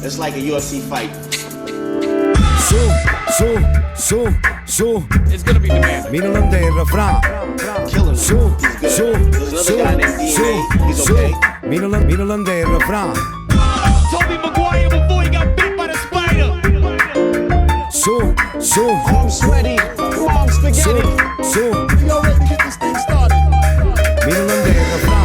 It's like a UFC fight. Su. It's gonna be demanding. Mino Landerra, fra. Killing Su. There's another guy named DNA. He's okay. Mino Landerra, fra. Toby Maguire before he got bit by the spider. Su. I'm sweaty. I'm spaghetti. Su. Y'all ready to get this thing started? Mino Landerra, fra.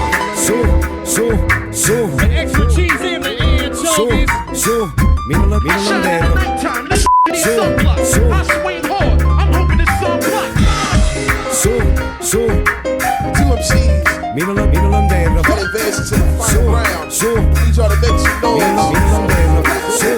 Su. The extra cheese in the anchovies. Su. Mino Landerra. Nighttime, this is sunblock. I swing hard. I'm hoping it's sunblock. Su. Two MCs. Mino Landerra. Got advanced to the final round. Su. Need y'all to make some noise. Mino Landerra. Su.